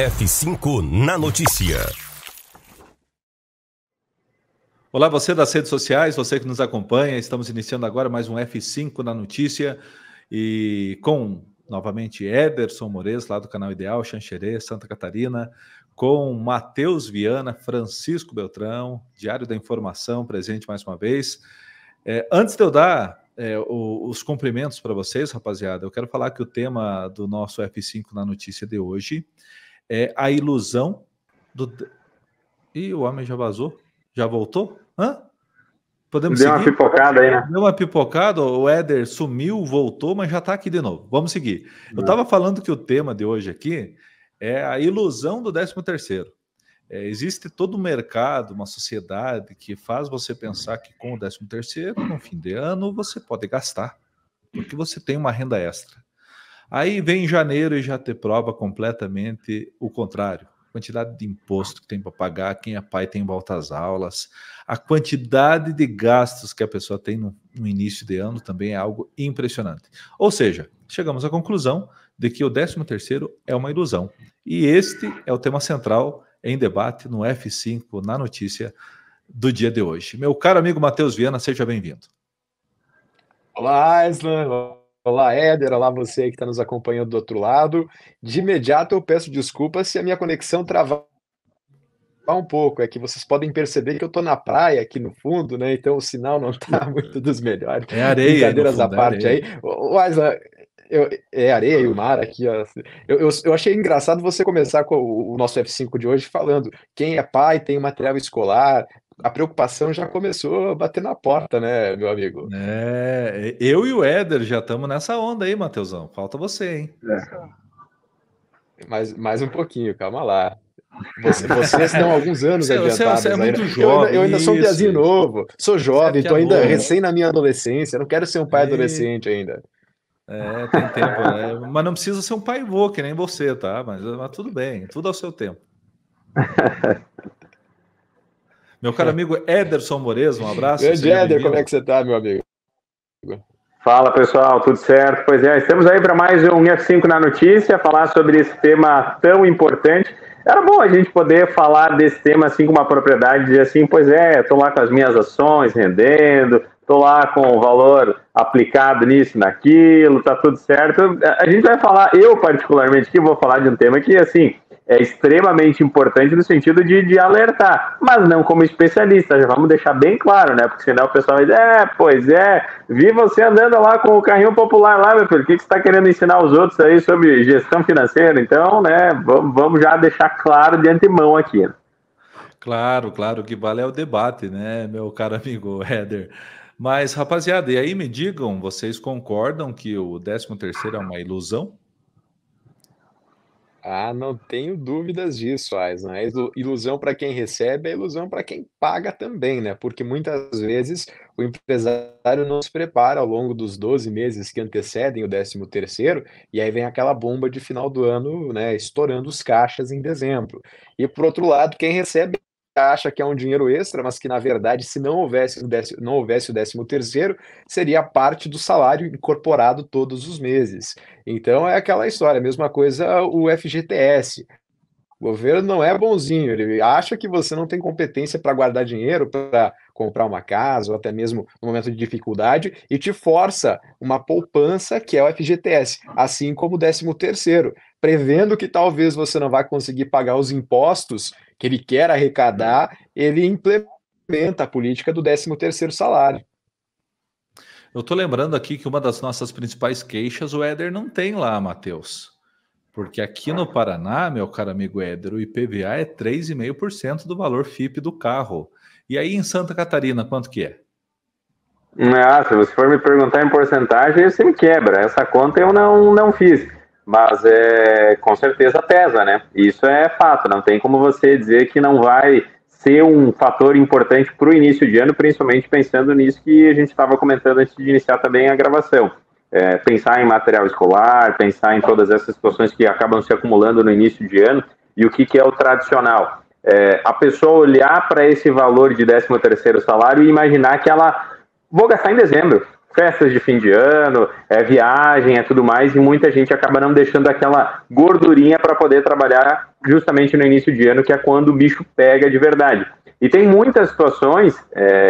F5 na notícia. Olá, você das redes sociais, você que nos acompanha, estamos iniciando agora mais um F5 na notícia e com, novamente, Ederson Moraes, lá do canal Ideal, Xanxerê, Santa Catarina, com Matheus Viana, Francisco Beltrão, Diário da Informação, presente mais uma vez. Antes de eu dar os cumprimentos para vocês, rapaziada, eu quero falar que o tema do nosso F5 na notícia de hoje é a ilusão do... Ih, o homem já vazou? Já voltou? Hã? Podemos seguir? Deu uma pipocada aí, né? Deu uma pipocada, o Éder sumiu, voltou, mas já está aqui de novo. Vamos seguir. Eu estava falando que o tema de hoje aqui é a ilusão do 13º. Existe todo um mercado, uma sociedade que faz você pensar que com o 13º, no fim de ano, você pode gastar, porque você tem uma renda extra. Aí vem janeiro e já te prova completamente o contrário. A quantidade de imposto que tem para pagar, quem é pai tem volta às aulas, a quantidade de gastos que a pessoa tem no início de ano também é algo impressionante. Ou seja, chegamos à conclusão de que o 13º é uma ilusão. E este é o tema central em debate no F5 na notícia do dia de hoje. Meu caro amigo Matheus Viana, seja bem-vindo. Olá, Aislan. Olá, Éder. Olá, você que está nos acompanhando do outro lado. De imediato eu peço desculpas se a minha conexão travar um pouco. É que vocês podem perceber que eu estou na praia aqui no fundo, né? Então o sinal não está muito dos melhores. É areia. Brincadeiras à parte aí. Aislan, é areia e o mar aqui, ó. Eu achei engraçado você começar com o nosso F5 de hoje falando quem é pai tem material escolar. A preocupação já começou a bater na porta, né, meu amigo? Eu e o Éder já estamos nessa onda aí, Matheusão. Falta você, hein? Mais um pouquinho, calma lá. Vocês estão há alguns anos adiantados. Você é muito jovem. Eu ainda sou um piazinho novo. Sou jovem, estou ainda recém na minha adolescência. Não quero ser um pai adolescente ainda. Tem tempo, né? Mas não precisa ser um pai vô, que nem você, tá? Mas tudo bem, tudo ao seu tempo. Meu caro amigo Ederson Moraes, um abraço. Grande Éder, como é que você está, meu amigo? Fala, pessoal, tudo certo? Pois é, estamos aí para mais um F5 na notícia, falar sobre esse tema tão importante. Era bom a gente poder falar desse tema assim com uma propriedade, dizer assim, pois é, estou lá com as minhas ações rendendo, estou lá com o valor aplicado nisso, naquilo, tá tudo certo. A gente vai falar, eu particularmente aqui vou falar de um tema que, assim, é extremamente importante no sentido de alertar, mas não como especialista, já vamos deixar bem claro, né? Porque senão o pessoal vai dizer, pois é, vi você andando lá com o carrinho popular lá, meu filho, o que você está querendo ensinar os outros aí sobre gestão financeira? Então, né, vamos já deixar claro de antemão aqui. Claro, o que vale é o debate, né, meu caro amigo Éder? Mas, rapaziada, e aí me digam, vocês concordam que o 13º é uma ilusão? Não tenho dúvidas disso, Aislan. É ilusão para quem recebe, é ilusão para quem paga também, né? Porque muitas vezes o empresário não se prepara ao longo dos 12 meses que antecedem o 13º, e aí vem aquela bomba de final do ano, né, estourando os caixas em dezembro. E por outro lado, quem recebe acha que é um dinheiro extra, mas que na verdade, se não houvesse o 13º, seria parte do salário incorporado todos os meses. Então é aquela história, a mesma coisa o FGTS. O governo não é bonzinho, ele acha que você não tem competência para guardar dinheiro, para comprar uma casa, ou até mesmo no momento de dificuldade, e te força uma poupança que é o FGTS, assim como o 13º, prevendo que talvez você não vai conseguir pagar os impostos que ele quer arrecadar, ele implementa a política do 13º salário. Eu estou lembrando aqui que uma das nossas principais queixas o Éder não tem lá, Matheus. Porque aqui no Paraná, meu caro amigo Éder, o IPVA é 3,5% do valor FIP do carro. E aí em Santa Catarina, quanto que é? Se você for me perguntar em porcentagem, você me quebra. Essa conta eu não fiz. Mas com certeza pesa, né? Isso é fato. Não tem como você dizer que não vai ser um fator importante para o início de ano, principalmente pensando nisso que a gente estava comentando antes de iniciar também a gravação. Pensar em material escolar, pensar em todas essas situações que acabam se acumulando no início de ano, e o que é o tradicional. A pessoa olhar para esse valor de 13º salário e imaginar que vou gastar em dezembro, festas de fim de ano, viagem, tudo mais, e muita gente acaba não deixando aquela gordurinha para poder trabalhar justamente no início de ano, que é quando o bicho pega de verdade. E tem muitas situações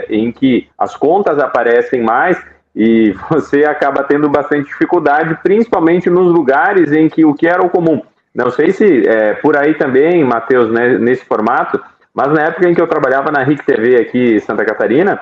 em que as contas aparecem mais e você acaba tendo bastante dificuldade, principalmente nos lugares em que o que era o comum. Não sei se por aí também, Matheus, né, nesse formato, mas na época em que eu trabalhava na RIC TV aqui em Santa Catarina,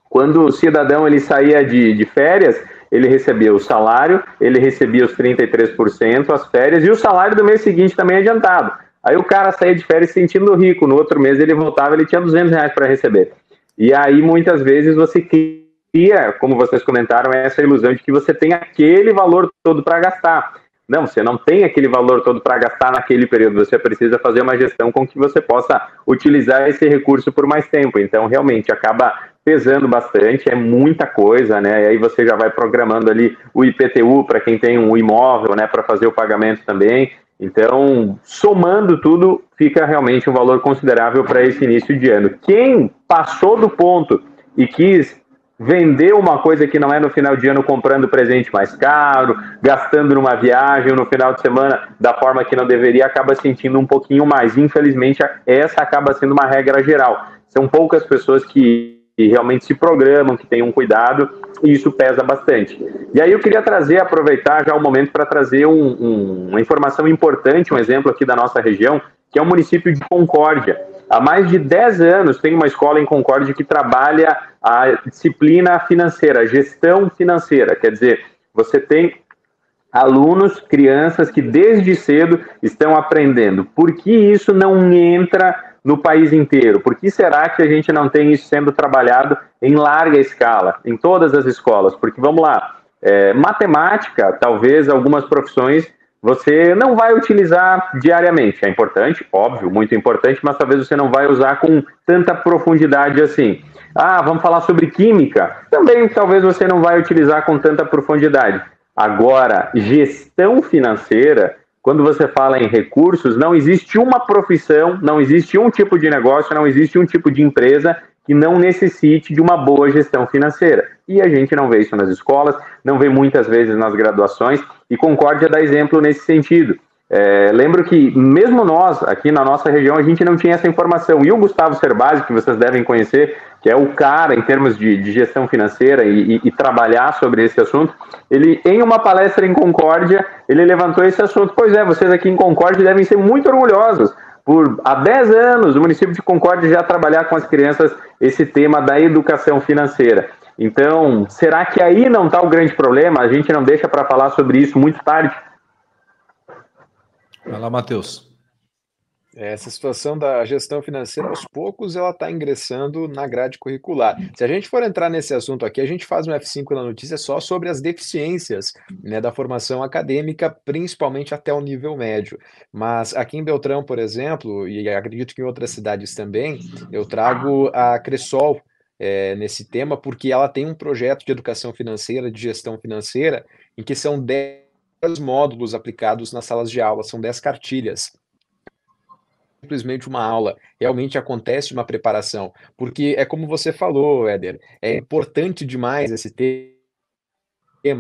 quando o cidadão ele saía de férias, ele recebia o salário, ele recebia os 33%, as férias, e o salário do mês seguinte também adiantado. Aí o cara saía de férias se sentindo rico, no outro mês ele voltava, ele tinha R$200 para receber. E aí muitas vezes você cria, como vocês comentaram, essa ilusão de que você tem aquele valor todo para gastar. Não, você não tem aquele valor todo para gastar naquele período, você precisa fazer uma gestão com que você possa utilizar esse recurso por mais tempo. Então, realmente, acaba pesando bastante, é muita coisa, né? E aí você já vai programando ali o IPTU para quem tem um imóvel, né, para fazer o pagamento também. Então, somando tudo, fica realmente um valor considerável para esse início de ano. Quem passou do ponto e quis vender uma coisa que não é no final de ano comprando presente mais caro, gastando numa viagem, no final de semana da forma que não deveria, acaba sentindo um pouquinho mais. Infelizmente, essa acaba sendo uma regra geral. São poucas pessoas que realmente se programam, que têm um cuidado, e isso pesa bastante. E aí eu queria aproveitar já o momento para trazer uma informação importante, um exemplo aqui da nossa região, que é o município de Concórdia. Há mais de 10 anos tem uma escola em Concórdia que trabalha a disciplina financeira, a gestão financeira. Quer dizer, você tem alunos, crianças que desde cedo estão aprendendo. Por que isso não entra no país inteiro? Por que será que a gente não tem isso sendo trabalhado em larga escala, em todas as escolas? Porque, vamos lá, matemática, talvez algumas profissões você não vai utilizar diariamente. É importante, óbvio, muito importante, mas talvez você não vai usar com tanta profundidade assim. Vamos falar sobre química? Também talvez você não vai utilizar com tanta profundidade. Agora, gestão financeira, quando você fala em recursos, não existe uma profissão, não existe um tipo de negócio, não existe um tipo de empresa que não necessite de uma boa gestão financeira. E a gente não vê isso nas escolas, não vê muitas vezes nas graduações, e Concórdia dá exemplo nesse sentido. Lembro que mesmo nós, aqui na nossa região, a gente não tinha essa informação. E o Gustavo Cerbasi, que vocês devem conhecer, que é o cara em termos de gestão financeira e trabalhar sobre esse assunto, ele, em uma palestra em Concórdia, ele levantou esse assunto. Pois é, vocês aqui em Concórdia devem ser muito orgulhosos. Há 10 anos, o município de Concórdia já trabalhar com as crianças esse tema da educação financeira. Então, será que aí não está o grande problema? A gente não deixa para falar sobre isso muito tarde? Vai lá, Matheus. Essa situação da gestão financeira, aos poucos, ela está ingressando na grade curricular. Se a gente for entrar nesse assunto aqui, a gente faz um F5 na notícia só sobre as deficiências, né, da formação acadêmica, principalmente até o nível médio. Mas aqui em Beltrão, por exemplo, e acredito que em outras cidades também, eu trago a Cressol nesse tema, porque ela tem um projeto de educação financeira, de gestão financeira, em que são 10 módulos aplicados nas salas de aula, são 10 cartilhas. Simplesmente uma aula, realmente acontece uma preparação, porque é como você falou, Éder, é importante demais esse tema,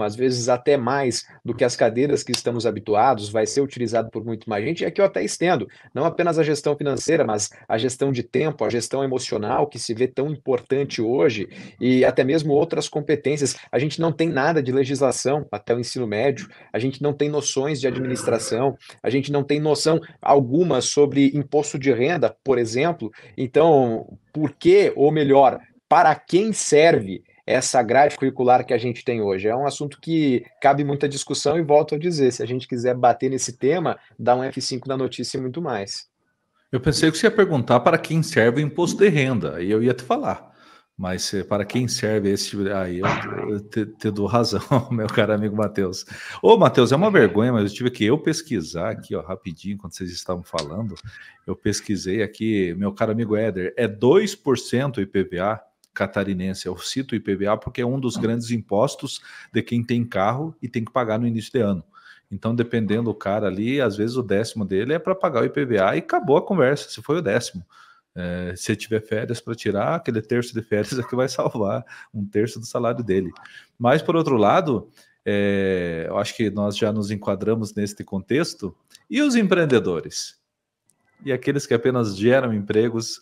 às vezes até mais do que as cadeiras que estamos habituados, vai ser utilizado por muito mais gente, e aqui eu até estendo, não apenas a gestão financeira, mas a gestão de tempo, a gestão emocional, que se vê tão importante hoje, e até mesmo outras competências. A gente não tem nada de legislação até o ensino médio, a gente não tem noções de administração, a gente não tem noção alguma sobre imposto de renda, por exemplo. Então, por que, ou melhor, para quem serve essa grade curricular que a gente tem hoje? É um assunto que cabe muita discussão e volto a dizer, se a gente quiser bater nesse tema, dá um F5 na notícia e muito mais. Eu pensei que você ia perguntar para quem serve o imposto de renda, aí eu ia te falar. Mas para quem serve esse tipo de... Aí eu te dou razão, meu caro amigo Matheus. Ô, Matheus, é uma vergonha, mas eu tive que pesquisar aqui, ó, rapidinho, enquanto vocês estavam falando. Eu pesquisei aqui, meu caro amigo Éder, é 2% IPVA catarinense. Eu cito o IPVA porque é um dos grandes impostos de quem tem carro e tem que pagar no início de ano. Então, dependendo do cara ali, às vezes o 10º dele é para pagar o IPVA e acabou a conversa, se foi o 10º. Se tiver férias para tirar, aquele terço de férias é que vai salvar 1/3 do salário dele. Mas, por outro lado, eu acho que nós já nos enquadramos neste contexto. E os empreendedores? e aqueles que apenas geram empregos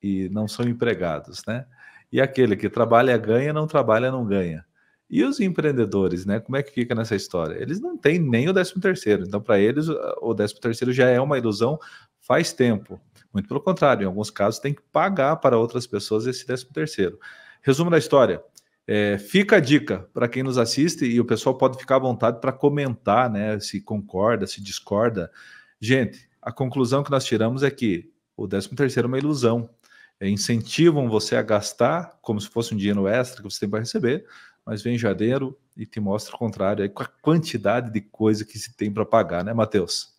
e não são empregados, né? E aquele que trabalha ganha, não trabalha não ganha. E os empreendedores, né? Como é que fica nessa história? Eles não têm nem o 13º. Então, para eles, o 13º já é uma ilusão faz tempo. Muito pelo contrário, em alguns casos tem que pagar para outras pessoas esse 13º. Resumo da história. Fica a dica para quem nos assiste, e o pessoal pode ficar à vontade para comentar, né? Se concorda, se discorda. Gente, a conclusão que nós tiramos é que o 13º é uma ilusão. Incentivam você a gastar como se fosse um dinheiro extra que você tem para receber, mas vem janeiro e te mostra o contrário, aí com a quantidade de coisa que se tem para pagar, né, Matheus?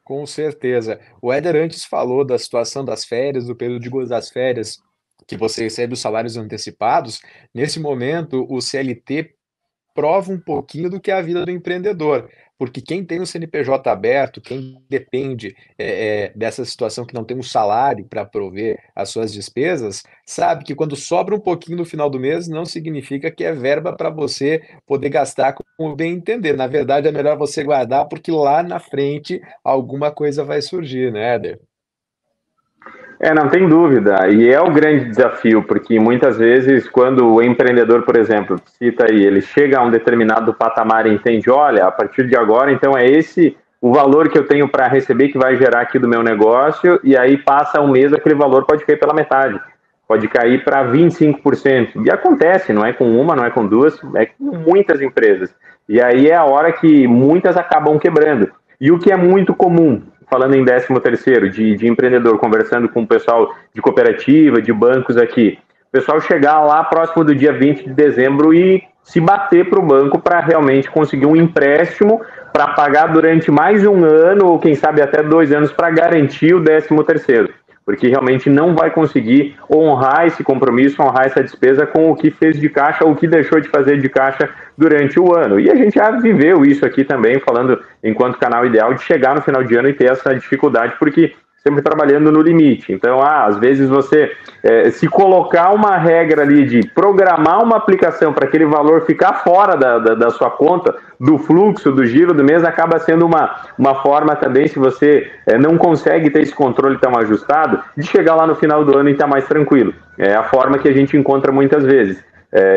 Com certeza. O Éder antes falou da situação das férias, do período de gozo das férias, que você recebe os salários antecipados. Nesse momento, o CLT prova um pouquinho do que é a vida do empreendedor, porque quem tem o CNPJ aberto, quem depende dessa situação que não tem um salário para prover as suas despesas, sabe que quando sobra um pouquinho no final do mês, não significa que é verba para você poder gastar como bem entender. Na verdade, é melhor você guardar, porque lá na frente alguma coisa vai surgir, né, Éder? Não tem dúvida, e é o grande desafio, porque muitas vezes quando o empreendedor, por exemplo, cita aí, ele chega a um determinado patamar e entende, olha, a partir de agora, então é esse o valor que eu tenho para receber que vai gerar aqui do meu negócio, e aí passa um mês, aquele valor pode cair pela metade, pode cair para 25%, e acontece, não é com uma, não é com duas, é com muitas empresas, e aí é a hora que muitas acabam quebrando, e o que é muito comum, falando em 13º, de empreendedor, conversando com o pessoal de cooperativa, de bancos aqui, o pessoal chegar lá próximo do dia 20 de dezembro e se bater para o banco para realmente conseguir um empréstimo para pagar durante mais um ano, ou quem sabe até 2 anos, para garantir o 13º. Porque realmente não vai conseguir honrar esse compromisso, honrar essa despesa com o que fez de caixa ou o que deixou de fazer de caixa durante o ano. E a gente já viveu isso aqui também, falando enquanto canal ideal, de chegar no final de ano e ter essa dificuldade, porque sempre trabalhando no limite. Então, às vezes você se colocar uma regra ali de programar uma aplicação para aquele valor ficar fora da sua conta, do fluxo, do giro do mês, acaba sendo uma forma também, se você não consegue ter esse controle tão ajustado, de chegar lá no final do ano e estar mais tranquilo. É a forma que a gente encontra muitas vezes.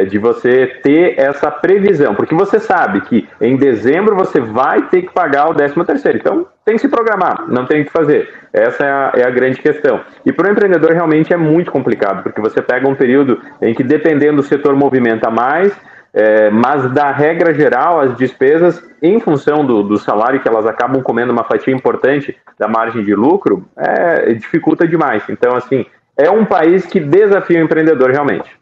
De você ter essa previsão, porque você sabe que em dezembro você vai ter que pagar o 13º, então tem que se programar, não tem o que fazer. Essa é a grande questão. E para o empreendedor realmente é muito complicado, porque você pega um período em que, dependendo do setor, movimenta mais, mas da regra geral, as despesas, em função do salário, que elas acabam comendo uma fatia importante da margem de lucro, dificulta demais. Então, assim, é um país que desafia o empreendedor realmente.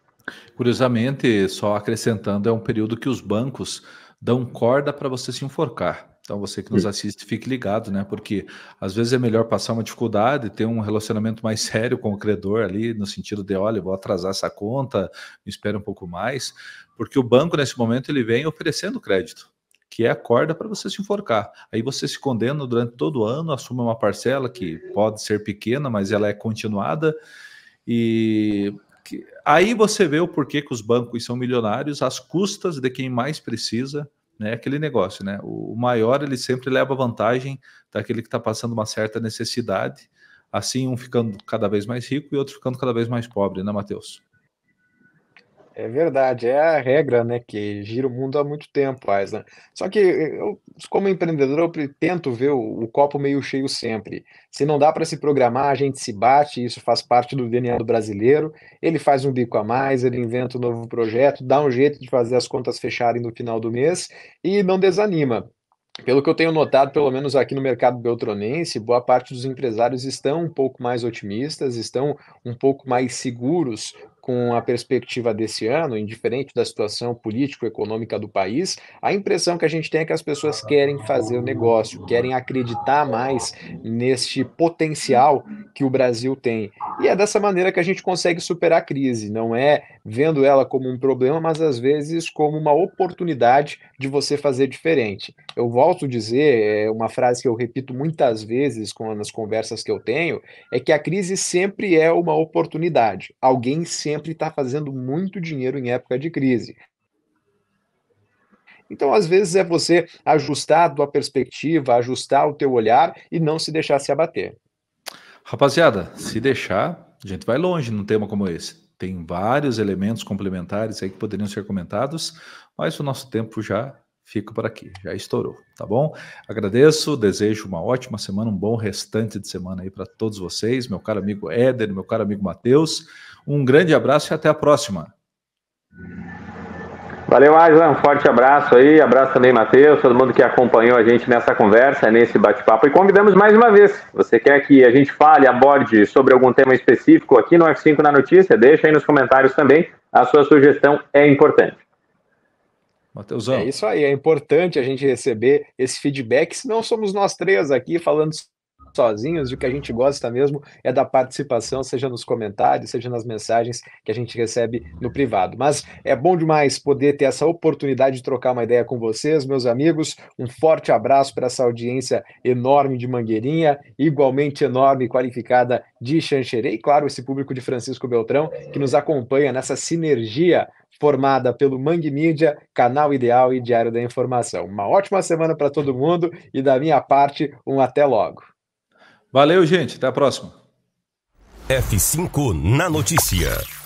Curiosamente, só acrescentando, é um período que os bancos dão corda para você se enforcar. Então, você que nos assiste, fique ligado, né? Porque às vezes é melhor passar uma dificuldade, ter um relacionamento mais sério com o credor ali, no sentido de, olha, vou atrasar essa conta, me espere um pouco mais, porque o banco, nesse momento, ele vem oferecendo crédito, que é a corda para você se enforcar. Aí você se condena durante todo o ano, assume uma parcela que pode ser pequena, mas ela é continuada, e aí você vê o porquê que os bancos são milionários às custas de quem mais precisa, né? Aquele negócio, né? O maior, ele sempre leva vantagem daquele que está passando uma certa necessidade, assim um ficando cada vez mais rico e outro ficando cada vez mais pobre, né, Matheus? É verdade, é a regra, né, que gira o mundo há muito tempo, Aislan. Só que eu, como empreendedor, eu tento ver o copo meio cheio sempre. Se não dá para se programar, a gente se bate, isso faz parte do DNA do brasileiro. Ele faz um bico a mais, ele inventa um novo projeto, dá um jeito de fazer as contas fecharem no final do mês e não desanima. Pelo que eu tenho notado, pelo menos aqui no mercado beltronense, boa parte dos empresários estão um pouco mais otimistas, estão um pouco mais seguros com a perspectiva desse ano, indiferente da situação político-econômica do país. A impressão que a gente tem é que as pessoas querem fazer o negócio, querem acreditar mais neste potencial que o Brasil tem. E é dessa maneira que a gente consegue superar a crise, não é vendo ela como um problema, mas às vezes como uma oportunidade de você fazer diferente. Eu volto a dizer, uma frase que eu repito muitas vezes nas conversas que eu tenho, é que a crise sempre é uma oportunidade. Alguém sempre está fazendo muito dinheiro em época de crise. Então, às vezes, é você ajustar a tua perspectiva, ajustar o teu olhar e não se deixar se abater. Rapaziada, se deixar, a gente vai longe num tema como esse. Tem vários elementos complementares aí que poderiam ser comentados, mas o nosso tempo já fica por aqui, já estourou, tá bom? Agradeço, desejo uma ótima semana, um bom restante de semana aí para todos vocês, meu caro amigo Éder, meu caro amigo Matheus. Um grande abraço e até a próxima. Valeu, Aislan, um forte abraço aí, abraço também, Matheus, todo mundo que acompanhou a gente nessa conversa, nesse bate-papo, e convidamos mais uma vez, você quer que a gente fale, aborde sobre algum tema específico aqui no F5 na Notícia, deixa aí nos comentários também, a sua sugestão é importante. Matheusão. É isso aí, é importante a gente receber esse feedback, senão somos nós três aqui falando sozinhos, e o que a gente gosta mesmo é da participação, seja nos comentários, seja nas mensagens que a gente recebe no privado. Mas é bom demais poder ter essa oportunidade de trocar uma ideia com vocês, meus amigos. Um forte abraço para essa audiência enorme de Mangueirinha, igualmente enorme e qualificada de Xanxerê, e claro, esse público de Francisco Beltrão, que nos acompanha nessa sinergia formada pelo Mangue Mídia, Canal Ideal e Diário da Informação. Uma ótima semana para todo mundo e da minha parte, um até logo. Valeu, gente. Até a próxima. F5 na Notícia.